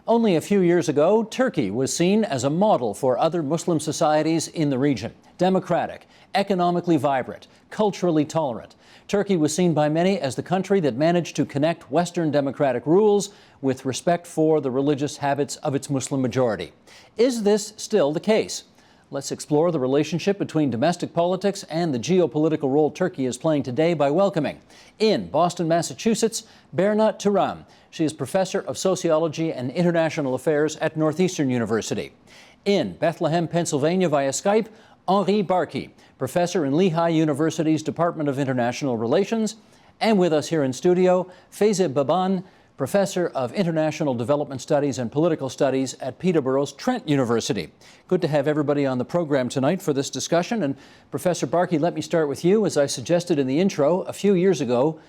Only a few years ago, Turkey was seen as a model for other Muslim societies in the region. Democratic, economically vibrant, culturally tolerant. Turkey was seen by many as the country that managed to connect Western democratic rules with respect for the religious habits of its Muslim majority. Is this still the case? Let's explore the relationship between domestic politics and the geopolitical role Turkey is playing today by welcoming, in Boston, Massachusetts, Berna Turan. She is professor of sociology and international affairs at Northeastern University. In Bethlehem, Pennsylvania, via Skype, Henri Barkey, professor in Lehigh University's Department of International Relations. And with us here in studio, Feyza Baban, professor of International Development Studies and Political Studies at Peterborough's Trent University. Good to have everybody on the program tonight for this discussion. And Professor Barkey, let me start with you. As I suggested in the intro, a few years ago,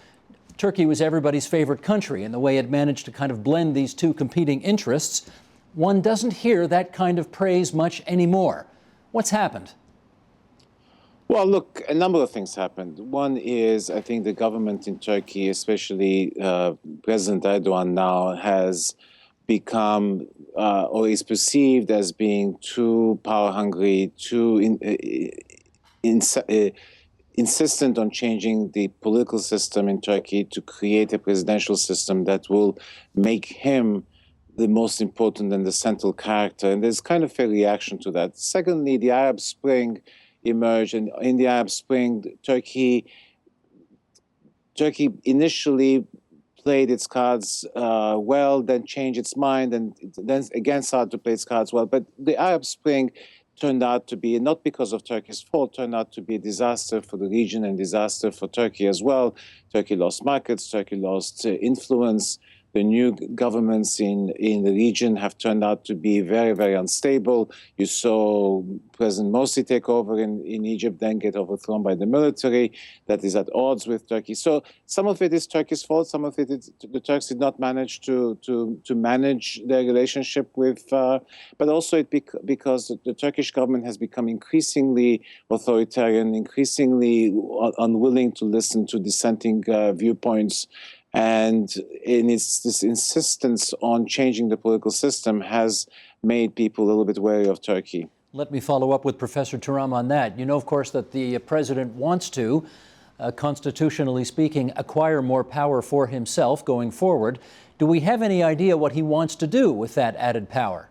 Turkey was everybody's favorite country in the way it managed to kind of blend these two competing interests. One doesn't hear that kind of praise much anymore. What's happened? Well, look, a number of things happened. One is, I think the government in Turkey, especially President Erdogan now, has become or is perceived as being too power-hungry, too insistent on changing the political system in Turkey to create a presidential system that will make him the most important and the central character. And there's kind of a reaction to that. Secondly, the Arab Spring emerged, and in the Arab Spring, Turkey initially played its cards well, then changed its mind, and then again started to play its cards well. But the Arab Spring turned out to be, not because of Turkey's fault, turned out to be a disaster for the region and disaster for Turkey as well. Turkey lost markets, Turkey lost influence. The new governments in the region have turned out to be very, very unstable. You saw President Morsi take over in Egypt, then get overthrown by the military. That is at odds with Turkey. So some of it is Turkey's fault. Some of it is the Turks did not manage to manage their relationship with, but also because the Turkish government has become increasingly authoritarian, increasingly unwilling to listen to dissenting viewpoints. And this insistence on changing the political system has made people a little bit wary of Turkey. Let me follow up with Professor Turan on that. You know, of course, that the president wants to, constitutionally speaking, acquire more power for himself going forward. Do we have any idea what he wants to do with that added power?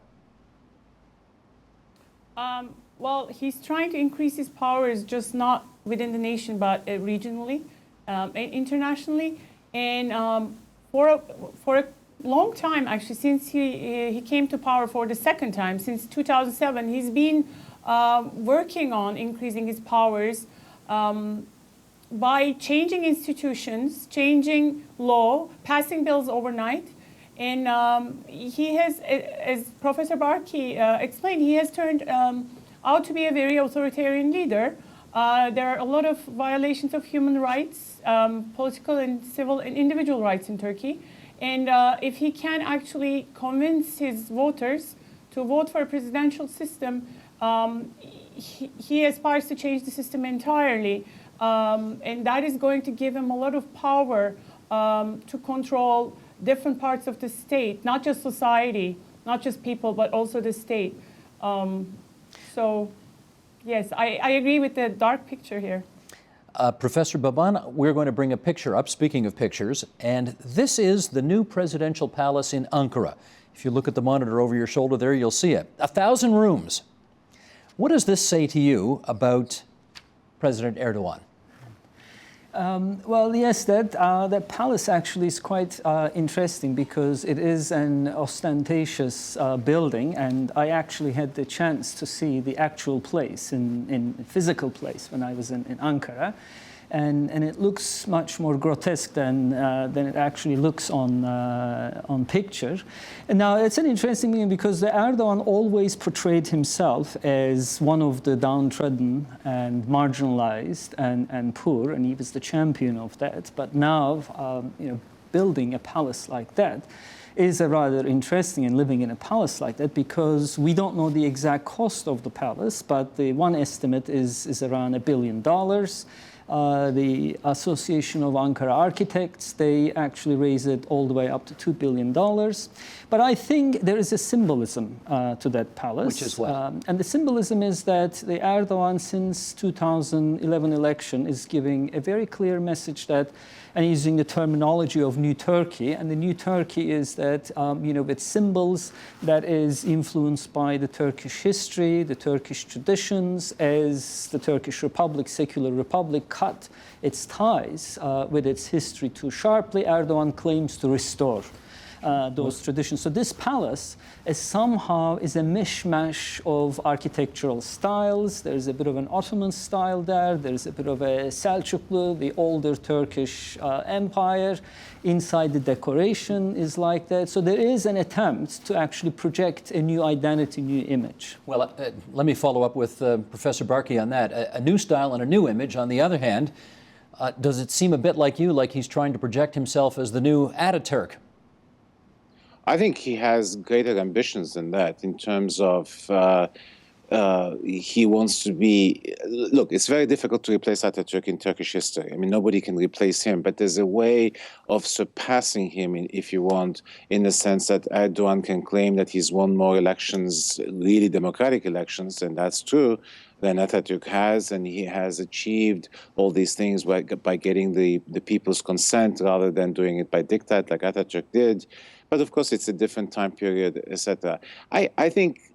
Well, he's trying to increase his powers just not within the nation, but regionally and internationally. And for a long time, actually, since he came to power for the second time, since 2007, he's been working on increasing his powers by changing institutions, changing law, passing bills overnight. And he has, as Professor Barkey explained, he has turned out to be a very authoritarian leader. There are a lot of violations of human rights, political and civil and individual rights in Turkey. And if he can actually convince his voters to vote for a presidential system, he aspires to change the system entirely. And that is going to give him a lot of power to control different parts of the state, not just society, not just people, but also the state. Yes, I agree with the dark picture here. Professor Baban, we're going to bring a picture up, speaking of pictures, and this is the new presidential palace in Ankara. If you look at the monitor over your shoulder there, you'll see it. 1,000 rooms. What does this say to you about President Erdogan? Well, yes, that palace actually is quite interesting because it is an ostentatious building, and I actually had the chance to see the actual place, in physical place, when I was in Ankara. And it looks much more grotesque than it actually looks on picture. And now it's an interesting thing because Erdogan always portrayed himself as one of the downtrodden and marginalized and poor, and he was the champion of that. But now, building a palace like that is rather interesting, and living in a palace like that, because we don't know the exact cost of the palace, but the one estimate is around $1 billion. The Association of Ankara Architects, they actually raise it all the way up to $2 billion. But I think there is a symbolism to that palace. Which is what? And the symbolism is that the Erdogan, since 2011 election, is giving a very clear message that, and using the terminology of New Turkey, and the New Turkey is that, with symbols that is influenced by the Turkish history, the Turkish traditions, as the Turkish Republic, secular republic, cut its ties with its history too sharply. Erdogan claims to restore those traditions. So this palace is a mishmash of architectural styles. There's a bit of an Ottoman style there. There's a bit of a Selçuklu, the older Turkish empire. Inside the decoration is like that. So there is an attempt to actually project a new identity, new image. Well, let me follow up with Professor Barkey on that. A new style and a new image. On the other hand, does it seem a bit like he's trying to project himself as the new Ataturk? I think he has greater ambitions than that in terms of he wants to be. Look, it's very difficult to replace Ataturk in Turkish history. I mean, nobody can replace him, but there's a way of surpassing him, if you want, in the sense that Erdogan can claim that he's won more elections, really democratic elections, and that's true, than Ataturk has, and he has achieved all these things by getting the people's consent rather than doing it by diktat like Ataturk did. But of course, it's a different time period, etc. I think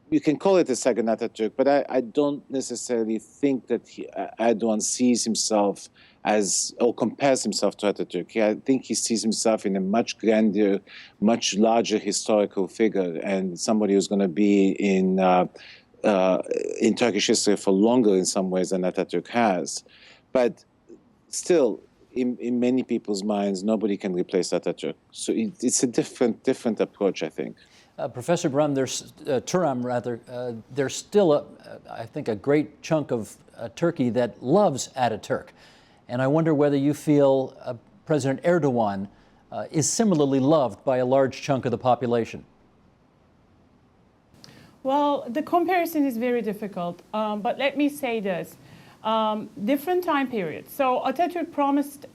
you can call it a second Ataturk, but I don't necessarily think that Erdogan sees himself as, or compares himself to Ataturk. I think he sees himself in a much grander, much larger historical figure, and somebody who's going to be in Turkish history for longer in some ways than Ataturk has. But still, in many people's minds, nobody can replace Ataturk. So it's a different approach, I think. Professor Turam, there's still, I think, a great chunk of Turkey that loves Ataturk. And I wonder whether you feel President Erdogan is similarly loved by a large chunk of the population. Well, the comparison is very difficult, but let me say this. Different time periods. So Ataturk promised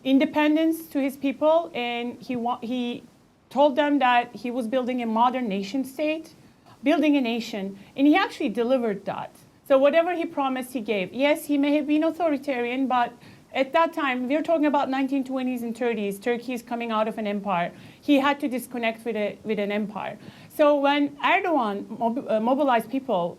independence to his people, and he told them that he was building a modern nation state, building a nation, and he actually delivered that. So whatever he promised, he gave. Yes, he may have been authoritarian, but at that time, we're talking about 1920s and 30s, Turkey is coming out of an empire. He had to disconnect with an empire. So when Erdogan mobilized people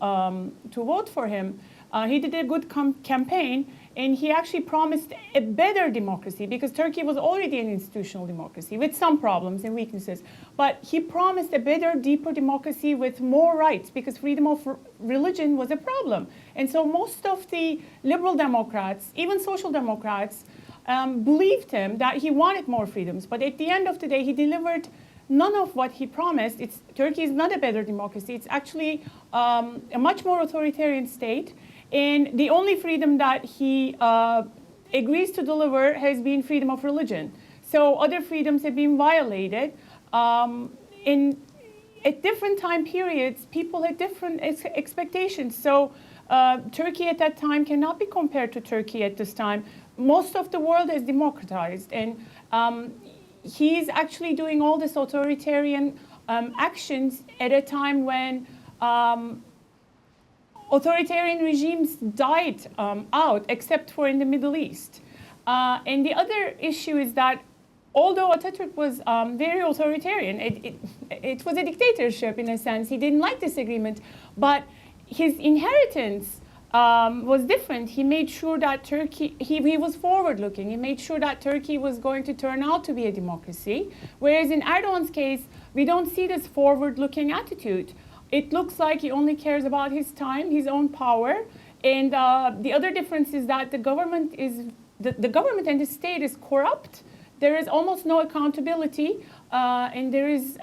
to vote for him, he did a good campaign, and he actually promised a better democracy, because Turkey was already an institutional democracy with some problems and weaknesses. But he promised a better, deeper democracy with more rights, because freedom of religion was a problem. And so most of the liberal Democrats, even social democrats, believed him that he wanted more freedoms. But at the end of the day, he delivered none of what he promised. Turkey is not a better democracy. It's actually a much more authoritarian state. And the only freedom that he agrees to deliver has been freedom of religion. So other freedoms have been violated. At different time periods, people had different expectations. So Turkey at that time cannot be compared to Turkey at this time. Most of the world is democratized, and he's actually doing all this authoritarian actions at a time when authoritarian regimes died out, except for in the Middle East. And the other issue is that although Ataturk was very authoritarian, it was a dictatorship in a sense. He didn't like this agreement, but his inheritance was different. He made sure that Turkey, he was forward-looking. He made sure that Turkey was going to turn out to be a democracy, whereas in Erdogan's case, we don't see this forward-looking attitude. It looks like he only cares about his time, his own power, and the other difference is that the government and the state is corrupt. There is almost no accountability, and there is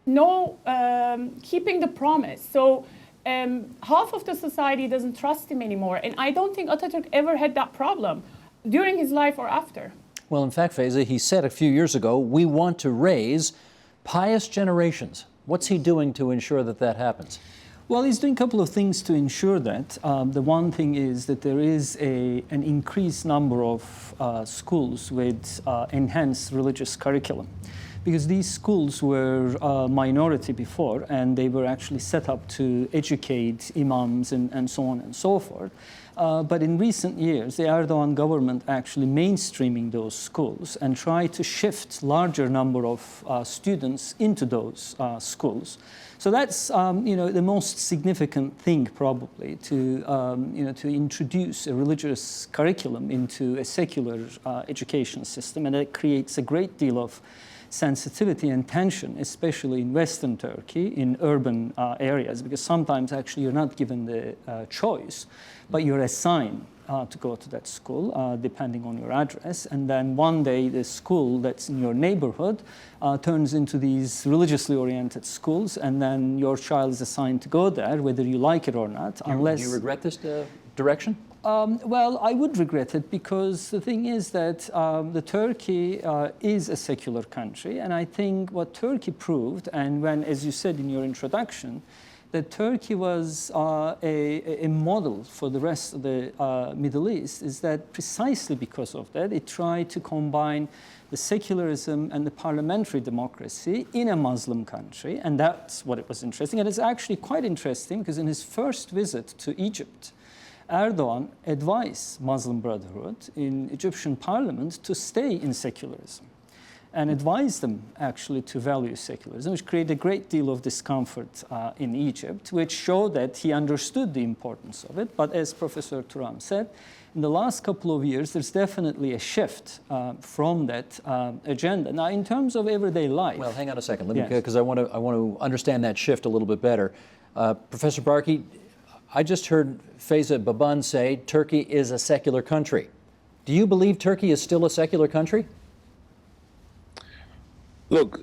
no keeping the promise. So half of the society doesn't trust him anymore, and I don't think Ataturk ever had that problem during his life or after. Well, in fact, Feyza, he said a few years ago, we want to raise pious generations. What's he doing to ensure that that happens? Well, he's doing a couple of things to ensure that. The one thing is that there is an increased number of schools with enhanced religious curriculum. because these schools were a minority before, and they were actually set up to educate imams and so on and so forth. But in recent years, the Erdogan government actually mainstreaming those schools and try to shift larger number of students into those schools. So that's the most significant thing probably to to introduce a religious curriculum into a secular education system, and that creates a great deal of sensitivity and tension, especially in Western Turkey, in urban areas, because sometimes actually you're not given the choice, but you're assigned to go to that school, depending on your address. And then one day the school that's in your neighborhood turns into these religiously oriented schools, and then your child is assigned to go there, whether you like it or not. Do you regret this direction? Well, I would regret it, because the thing is that the Turkey is a secular country, and I think what Turkey proved, and when, as you said in your introduction, that Turkey was a model for the rest of the Middle East, is that precisely because of that, it tried to combine the secularism and the parliamentary democracy in a Muslim country, and that's what it was interesting. And it's actually quite interesting, because in his first visit to Egypt, Erdogan advised Muslim Brotherhood in Egyptian parliament to stay in secularism, and advised them actually to value secularism, which created a great deal of discomfort in Egypt, which showed that he understood the importance of it. But as Professor Turam said, in the last couple of years, there's definitely a shift from that agenda. Now, in terms of everyday life... Well, hang on a second, Yes. because I want to understand that shift a little bit better. Professor Barkey, I just heard Feyza Baban say Turkey is a secular country. Do you believe Turkey is still a secular country? Look,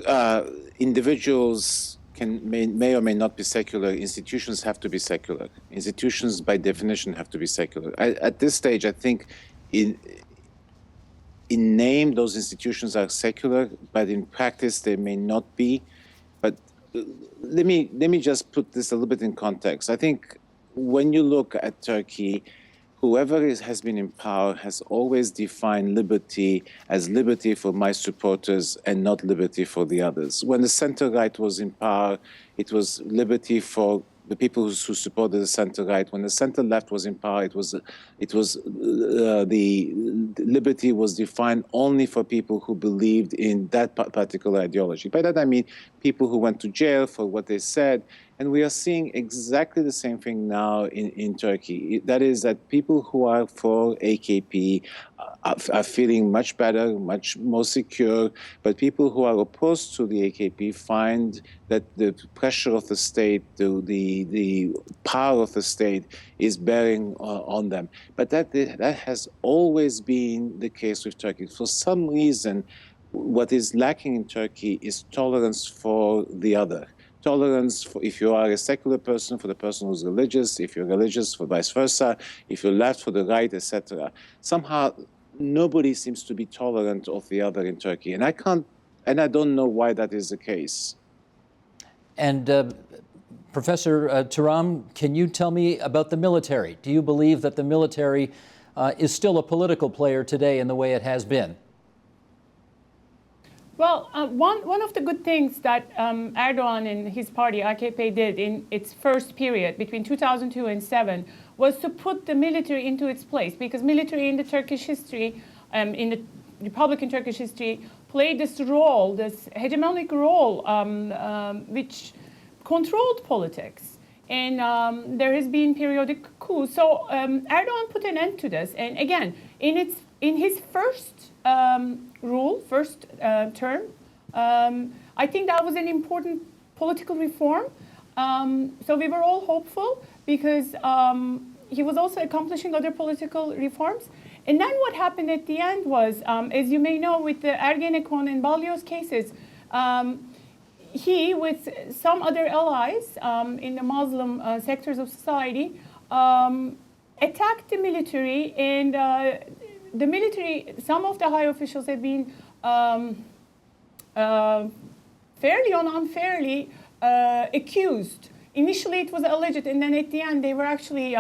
individuals may or may not be secular. Institutions have to be secular. Institutions, by definition, have to be secular. At this stage, I think in name, those institutions are secular, but in practice, they may not be. But let me just put this a little bit in context. I think when you look at Turkey, whoever has been in power has always defined liberty as liberty for my supporters and not liberty for the others. When the center-right was in power, it was liberty for the people who supported the center-right. When the center-left was in power, the liberty was defined only for people who believed in that particular ideology. By that I mean people who went to jail for what they said. And we are seeing exactly the same thing now in Turkey. That is that people who are for AKP are feeling much better, much more secure. But people who are opposed to the AKP find that the pressure of the state, the power of the state is bearing on them. But that has always been the case with Turkey. For some reason, what is lacking in Turkey is tolerance for the other. Tolerance for, if you are a secular person, for the person who's religious, if you're religious, for vice versa, if you're left, for the right, etc. Somehow, nobody seems to be tolerant of the other in Turkey, and I don't know why that is the case. And Professor Turam, can you tell me about the military? Do you believe that the military is still a political player today in the way it has been? Well, one of the good things that Erdogan and his party, AKP, did in its first period between 2002 and 2007 was to put the military into its place, because military in the Turkish history, in the Republican Turkish history, played this role, this hegemonic role, which controlled politics. And there has been periodic coups. So Erdogan put an end to this. And again, in his first term, I think that was an important political reform. So we were all hopeful, because he was also accomplishing other political reforms. And then what happened at the end was, as you may know, with the Ergenekon and Balyoz cases, he, with some other allies in the Muslim sectors of society, attacked the military, and the military, some of the high officials have been fairly or unfairly accused. Initially it was alleged, and then at the end they were actually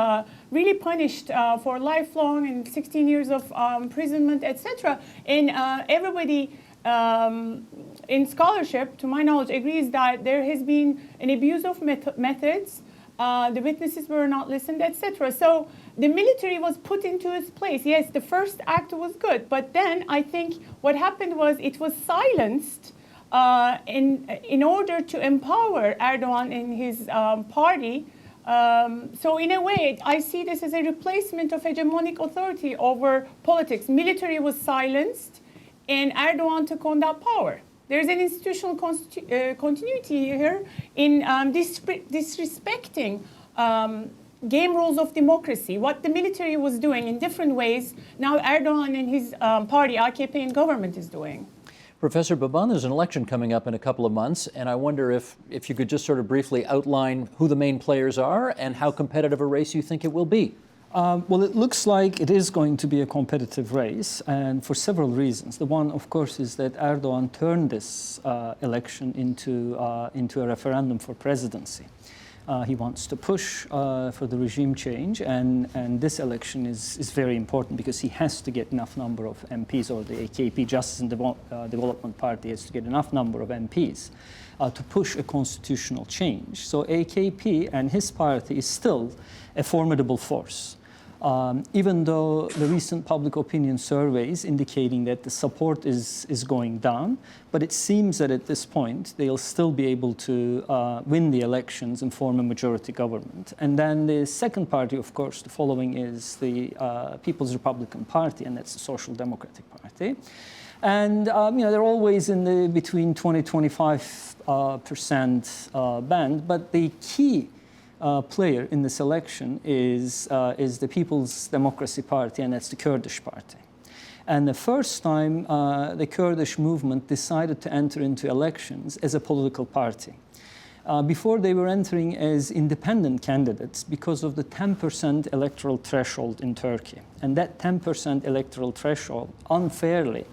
really punished for lifelong and 16 years of imprisonment, etc. And everybody in scholarship, to my knowledge, agrees that there has been an abuse of methods. The witnesses were not listened, etc. So the military was put into its place. Yes, the first act was good, but then I think what happened was it was silenced in order to empower Erdogan and his party. So in a way, I see this as a replacement of hegemonic authority over politics. Military was silenced, and Erdogan took on that power. There's an institutional continuity here in disrespecting game rules of democracy. What the military was doing in different ways, now Erdogan and his party, AKP and government, is doing. Professor Baban, there's an election coming up in a couple of months, and I wonder if you could just sort of briefly outline who the main players are and how competitive a race you think it will be. Well, it looks like it is going to be a competitive race, and for several reasons. The one, of course, is that Erdogan turned this election into a referendum for presidency. He wants to push for the regime change, and this election is very important because he has to get enough number of MPs, or the AKP, Justice and Development Party, has to get enough number of MPs to push a constitutional change. So AKP and his party is still a formidable force. Even though the recent public opinion surveys indicating that the support is going down, but it seems that at this point they'll still be able to win the elections and form a majority government. And then the second party, of course, the following is the People's Republican Party, and that's the Social Democratic Party. And they're always in the between 20-25% band, but the key player in this election is the People's Democracy Party, and that's the Kurdish party. And the first time the Kurdish movement decided to enter into elections as a political party. Before, they were entering as independent candidates because of the 10% electoral threshold in Turkey. And that 10% electoral threshold unfairly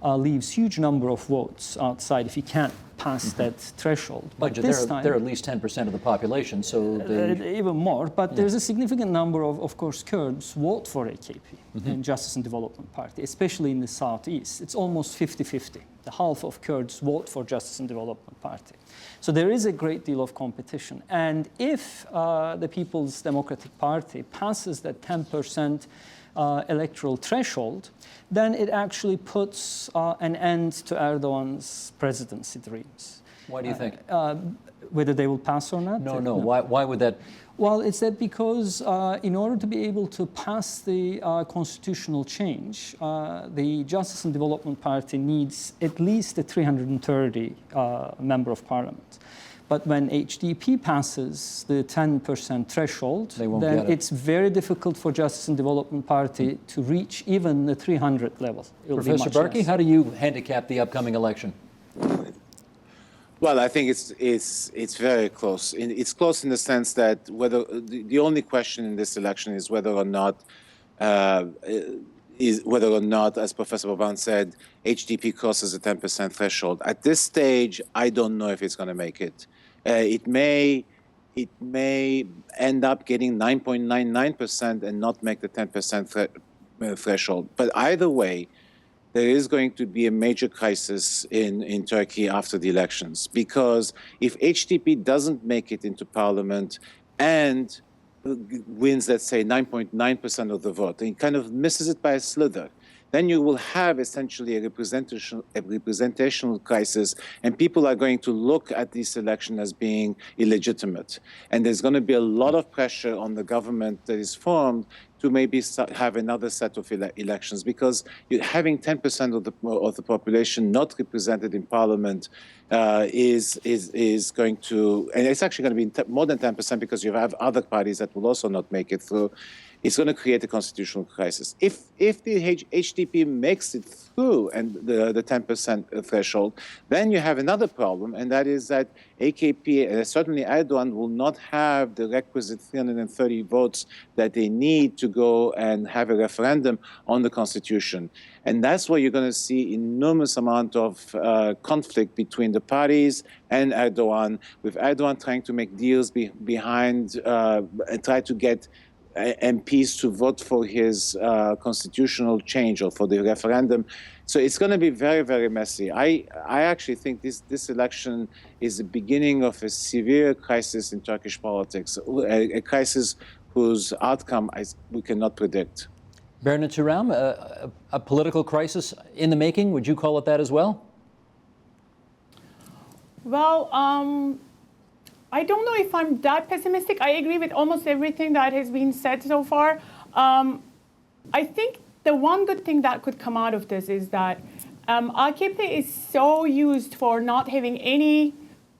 leaves huge number of votes outside if you can't pass that threshold. But this time, they're at least 10% of the population, so even more. But there's a significant number of course, Kurds vote for AKP and Justice and Development Party, especially in the southeast. It's almost 50-50. The half of Kurds vote for Justice and Development Party. So there is a great deal of competition. And if the People's Democratic Party passes that 10% electoral threshold, then it actually puts an end to Erdogan's presidency dreams. Why do you think? Whether they will pass or not? No. Why would that? Well, it's that because in order to be able to pass the constitutional change, the Justice and Development Party needs at least a 330 member of parliament. But when HDP passes the 10% threshold, then it's very difficult for Justice and Development Party to reach even the 300 level. Professor Barkey, how do you handicap the upcoming election? Well, I think it's very close. It's close in the sense that the only question in this election is whether or not, as Professor Baban said, HDP crosses the 10% threshold. At this stage, I don't know if it's going to make it. It may end up getting 9.99% and not make the 10% threshold. But either way, there is going to be a major crisis in Turkey after the elections, because if HDP doesn't make it into parliament and wins, let's say, 9.9% of the vote, and he kind of misses it by a slither, then you will have essentially a representational crisis, and people are going to look at this election as being illegitimate. And there's going to be a lot of pressure on the government that is formed to maybe have another set of elections, because having 10% of the population not represented in parliament is going to, and it's actually going to be more than 10% because you have other parties that will also not make it through. It's going to create a constitutional crisis. If the HDP makes it through and the 10% threshold, then you have another problem, and that is that AKP, certainly Erdogan, will not have the requisite 330 votes that they need to go and have a referendum on the constitution. And that's where you're going to see enormous amount of conflict between the parties and Erdogan, with Erdogan trying to make deals behind and try to get MPs to vote for his constitutional change or for the referendum. So it's going to be very, very messy. I actually think this election is the beginning of a severe crisis in Turkish politics, a crisis whose outcome we cannot predict. Bernard Turam, a political crisis in the making, would you call it that as well? Well, I don't know if I'm that pessimistic. I agree with almost everything that has been said so far. I think the one good thing that could come out of this is that AKP is so used for not having any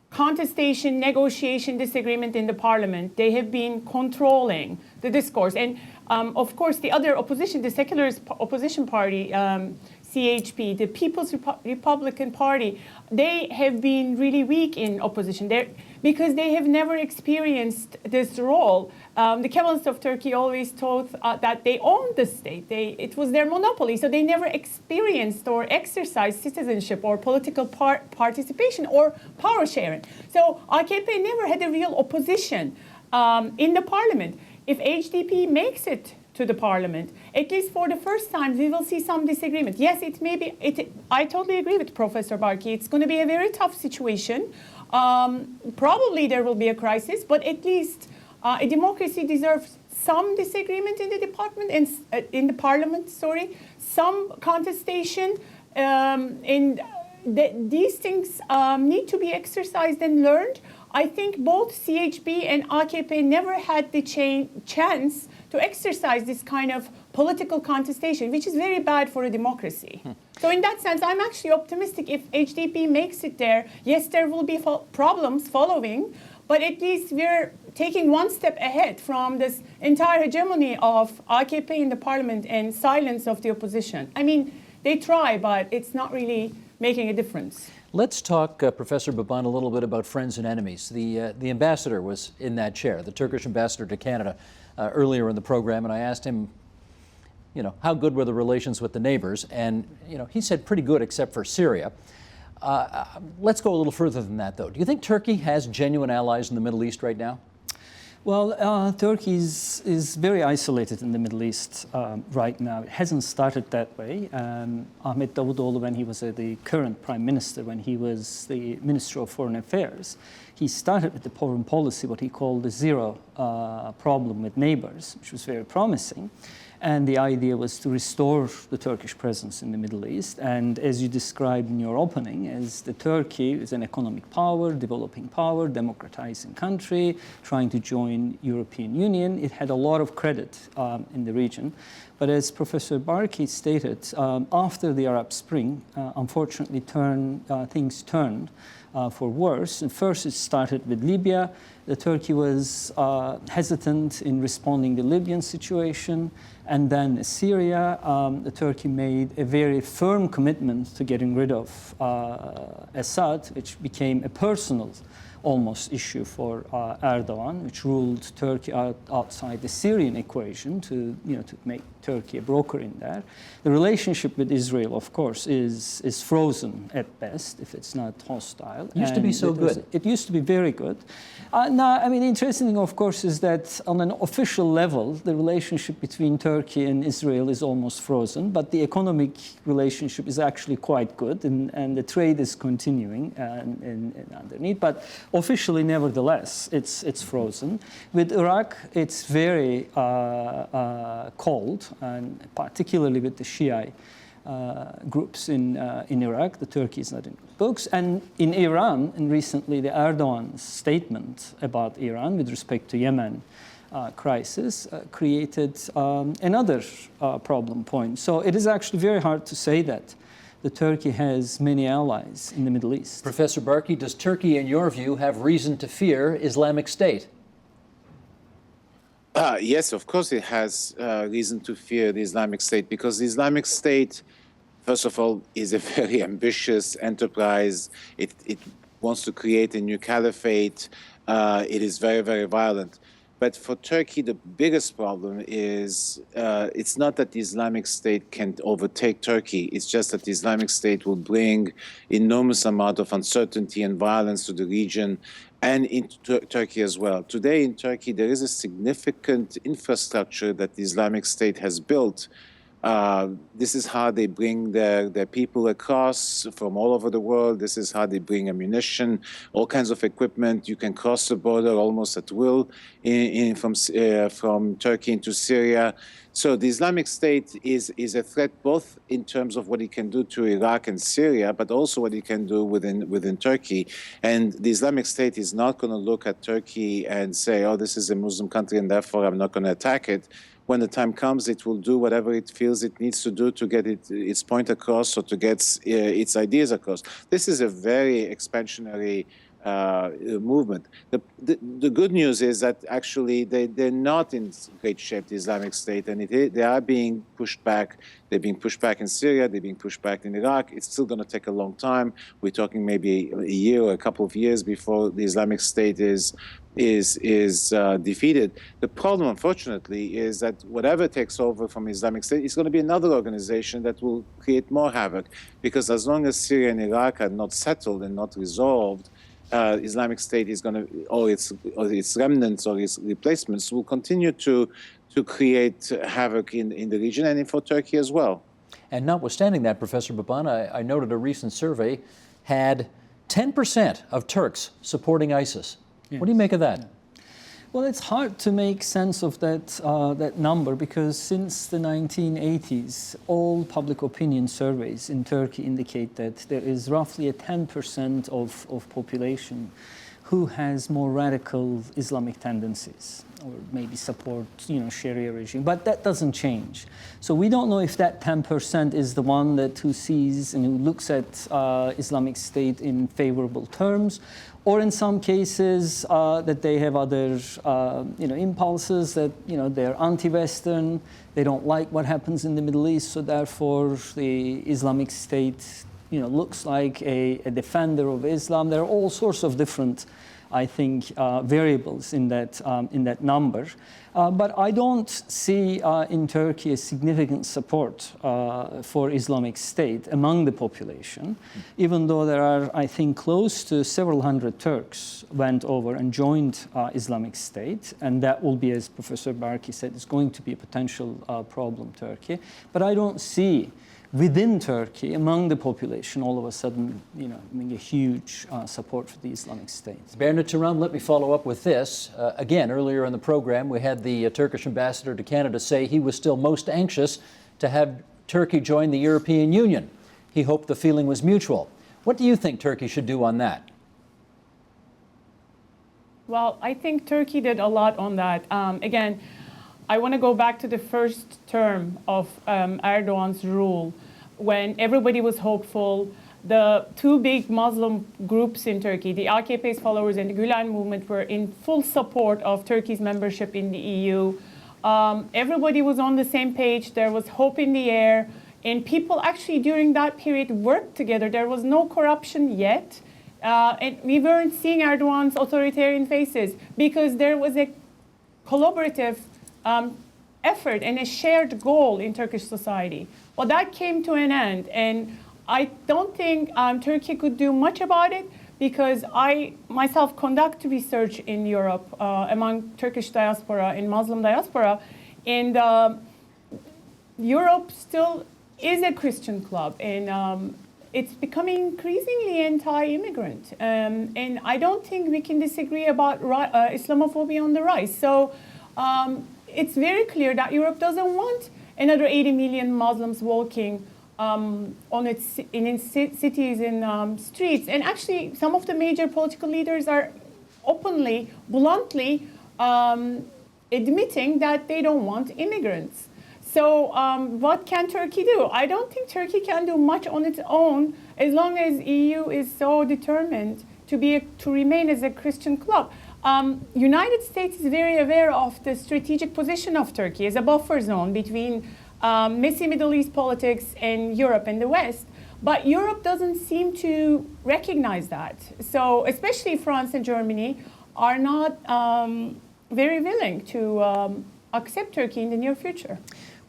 contestation, negotiation, disagreement in the parliament. They have been controlling the discourse. And of course, the other opposition, the secular opposition party, CHP, the People's Republican Party, they have been really weak in opposition because they have never experienced this role. The Kemalists of Turkey always thought that they owned the state. It was their monopoly, so they never experienced or exercised citizenship or political participation or power sharing. So AKP never had a real opposition in the parliament. If HDP makes it to the parliament, at least for the first time, we will see some disagreement. Yes, it may be. I totally agree with Professor Barki. It's going to be a very tough situation. Probably there will be a crisis, but at least a democracy deserves some disagreement in the department and in the parliament. Some contestation, and these things need to be exercised and learned. I think both CHP and AKP never had the chance to exercise this kind of political contestation, which is very bad for a democracy. So in that sense, I'm actually optimistic if HDP makes it there. Yes, there will be problems following, but at least we're taking one step ahead from this entire hegemony of AKP in the parliament and silence of the opposition. I mean, they try, but it's not really making a difference. Let's talk, Professor Baban, a little bit about friends and enemies. The ambassador was in that chair, the Turkish ambassador to Canada, earlier in the program, and I asked him, how good were the relations with the neighbors? And, he said pretty good except for Syria. Let's go a little further than that, though. Do you think Turkey has genuine allies in the Middle East right now? Well, Turkey is very isolated in the Middle East right now. It hasn't started that way. Ahmet Davutoğlu, when he was the current prime minister, when he was the Minister of Foreign Affairs, he started with the foreign policy, what he called the zero problem with neighbors, which was very promising. And the idea was to restore the Turkish presence in the Middle East. And as you described in your opening, as the Turkey is an economic power, developing power, democratizing country, trying to join European Union, it had a lot of credit in the region. But as Professor Barki stated, after the Arab Spring, unfortunately things turned for worse. And first it started with Libya. Turkey was hesitant in responding to the Libyan situation. And then Syria, Turkey made a very firm commitment to getting rid of Assad, which became a personal almost issue for Erdogan, which ruled Turkey outside the Syrian equation to make Turkey a broker in there. The relationship with Israel, of course, is frozen at best, if it's not hostile. It used to be so good. It used to be very good. Now, I mean, the interesting thing, of course, is that on an official level, the relationship between Turkey and Israel is almost frozen, but the economic relationship is actually quite good, and the trade is continuing underneath. But officially, nevertheless, it's frozen. With Iraq, it's very cold, and particularly with the Shia groups in Iraq. The Turkey is not in books. And in Iran, and recently the Erdogan statement about Iran with respect to Yemen crisis created another problem point. So it is actually very hard to say that the Turkey has many allies in the Middle East. Professor Barki, does Turkey, in your view, have reason to fear Islamic State? Yes, of course it has reason to fear the Islamic State, because the Islamic State, first of all, is a very ambitious enterprise. It wants to create a new caliphate. It is very, very violent. But for Turkey, the biggest problem is it's not that the Islamic State can overtake Turkey. It's just that the Islamic State will bring enormous amount of uncertainty and violence to the region and into Turkey as well. Today in Turkey, there is a significant infrastructure that the Islamic State has built. This is how they bring their people across from all over the world. This is how they bring ammunition, all kinds of equipment. You can cross the border almost at will from Turkey into Syria. So the Islamic State is a threat both in terms of what it can do to Iraq and Syria, but also what it can do within Turkey. And the Islamic State is not going to look at Turkey and say, oh, this is a Muslim country and therefore I'm not going to attack it. When the time comes, it will do whatever it feels it needs to do to get its point across or to get its ideas across. This is a very expansionary movement. The good news is that actually they're not in great shape, the Islamic State, and they are being pushed back. They're being pushed back in Syria. They're being pushed back in Iraq. It's still going to take a long time. We're talking maybe a year or a couple of years before the Islamic State is defeated. The problem, unfortunately, is that whatever takes over from Islamic State is going to be another organization that will create more havoc, because as long as Syria and Iraq are not settled and not resolved, Islamic State is going to, or its remnants or its replacements will continue to create havoc in the region and for Turkey as well. And notwithstanding that, Professor Baban, I noted a recent survey had 10% of Turks supporting ISIS. Yes. What do you make of that? Well, it's hard to make sense of that number, because since the 1980s, all public opinion surveys in Turkey indicate that there is roughly a 10% of population who has more radical Islamic tendencies, or maybe support, Sharia regime. But that doesn't change. So we don't know if that 10% is the one who sees and who looks at Islamic State in favorable terms, or in some cases that they have other, impulses, that, they're anti-Western, they don't like what happens in the Middle East, so therefore the Islamic State, looks like a defender of Islam. There are all sorts of different, I think, variables in that number. But I don't see in Turkey a significant support for Islamic State among the population, even though there are, I think, close to several hundred Turks went over and joined Islamic State, and that will be, as Professor Barki said, is going to be a potential problem, Turkey. But I don't see within Turkey, among the population, all of a sudden, a huge support for the Islamic State. Bernard Turan, let me follow up with this. Again, earlier in the program, we had the Turkish ambassador to Canada say he was still most anxious to have Turkey join the European Union. He hoped the feeling was mutual. What do you think Turkey should do on that? Well, I think Turkey did a lot on that. Again, I want to go back to the first term of Erdogan's rule, when everybody was hopeful. The two big Muslim groups in Turkey, the AKP's followers and the Gülen movement, were in full support of Turkey's membership in the EU. Everybody was on the same page. There was hope in the air. And people actually during that period worked together. There was no corruption yet. And we weren't seeing Erdogan's authoritarian faces, because there was a collaborative effort and a shared goal in Turkish society. Well, that came to an end, and I don't think Turkey could do much about it, because I myself conduct research in Europe among Turkish diaspora and Muslim diaspora, and Europe still is a Christian club, and it's becoming increasingly anti-immigrant, and I don't think we can disagree about Islamophobia on the rise. So it's very clear that Europe doesn't want another 80 million Muslims walking in its cities and streets. And actually, some of the major political leaders are openly, bluntly admitting that they don't want immigrants. So what can Turkey do? I don't think Turkey can do much on its own, as long as EU is so determined to remain as a Christian club. United States is very aware of the strategic position of Turkey as a buffer zone between messy Middle East politics and Europe and the West. But Europe doesn't seem to recognize that. So especially France and Germany are not very willing to accept Turkey in the near future.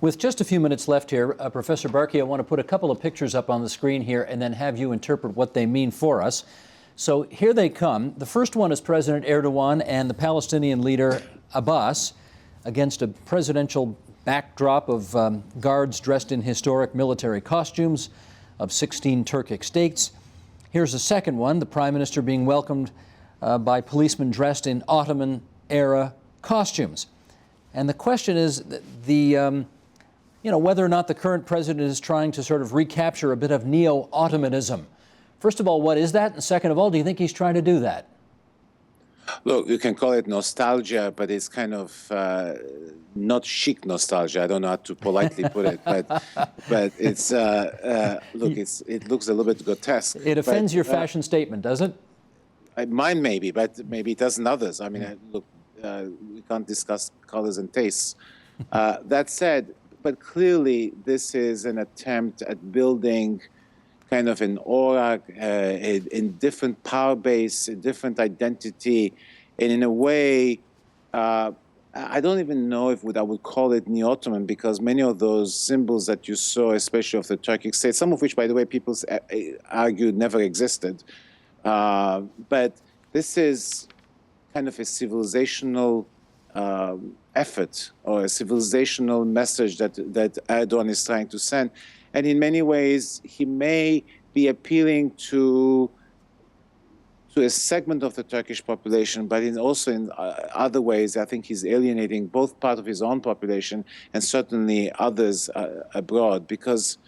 With just a few minutes left here, Professor Barkey, I want to put a couple of pictures up on the screen here and then have you interpret what they mean for us. So here they come. The first one is President Erdogan and the Palestinian leader Abbas against a presidential backdrop of guards dressed in historic military costumes of 16 Turkic states. Here's the second one, the Prime Minister being welcomed by policemen dressed in Ottoman-era costumes. And the question is whether or not the current president is trying to sort of recapture a bit of neo-Ottomanism. First of all, what is that? And second of all, do you think he's trying to do that? Look, you can call it nostalgia, but it's kind of not chic nostalgia. I don't know how to politely put it, but it's look, it looks a little bit grotesque. It offends your fashion statement, does it? Mine maybe, but maybe it doesn't others. I mean, look, we can't discuss colors and tastes. That said, but clearly this is an attempt at building kind of an aura, in different power base, a different identity, and in a way, I don't even know if I would call it neo-Ottoman, because many of those symbols that you saw, especially of the Turkic state, some of which, by the way, people argued never existed, but this is kind of a civilizational effort or a civilizational message that Erdogan is trying to send. And in many ways, he may be appealing to a segment of the Turkish population, but also in other ways, I think he's alienating both part of his own population and certainly others abroad, because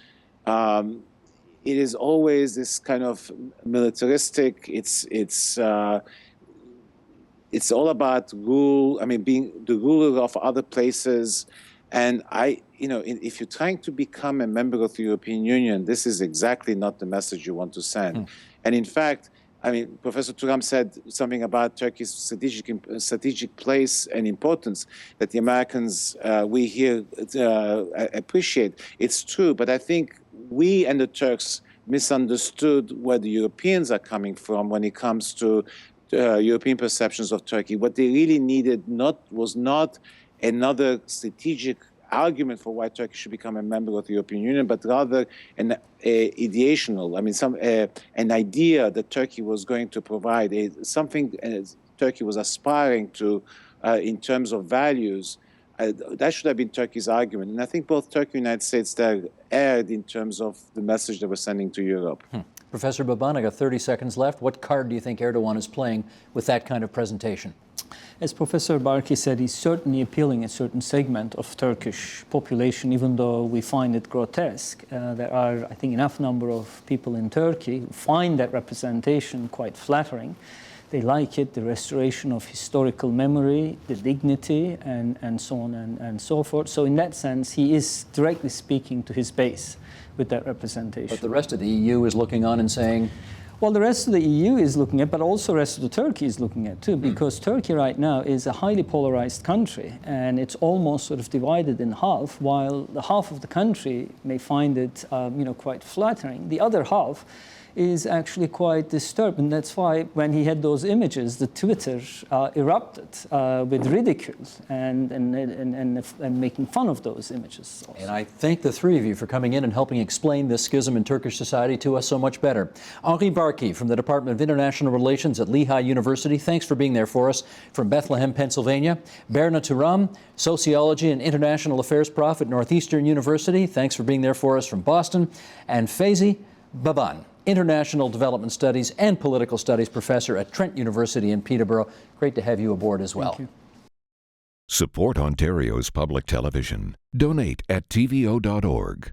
it is always this kind of militaristic. It's all about rule. I mean, being the ruler of other places. And if you're trying to become a member of the European Union, this is exactly not the message you want to send. And in fact, I mean, Professor Turam said something about Turkey's strategic place and importance that the Americans, we here appreciate. It's true, but I think we and the Turks misunderstood where the Europeans are coming from when it comes to European perceptions of Turkey. What they really needed was not another strategic argument for why Turkey should become a member of the European Union, but rather an ideational, I mean, an idea that Turkey was going to provide, something Turkey was aspiring to in terms of values. That should have been Turkey's argument. And I think both Turkey and the United States erred in terms of the message they were sending to Europe. Professor Baban, I got 30 seconds left. What card do you think Erdogan is playing with that kind of presentation? As Professor Barkey said, he's certainly appealing a certain segment of Turkish population, even though we find it grotesque. There are, I think, enough number of people in Turkey who find that representation quite flattering. They like it, the restoration of historical memory, the dignity, and so on and so forth. So in that sense, he is directly speaking to his base with that representation. But the rest of the EU is looking on and saying... Well, the rest of the EU is looking at, but also the rest of the Turkey is looking at too, because Turkey right now is a highly polarized country, and it's almost sort of divided in half. While the half of the country may find it, quite flattering, the other half is actually quite disturbed, and that's why when he had those images, the Twitter erupted with ridicule and making fun of those images also. And I thank the three of you for coming in and helping explain this schism in Turkish society to us so much better. Henri Barkey from the Department of International Relations at Lehigh University, thanks for being there for us from Bethlehem, Pennsylvania. Berna Turam, Sociology and International Affairs Prof at Northeastern University, thanks for being there for us from Boston. And Faizi Baban, International Development Studies and Political Studies Professor at Trent University in Peterborough. Great to have you aboard as well. Thank you. Support Ontario's public television. Donate at tvo.org.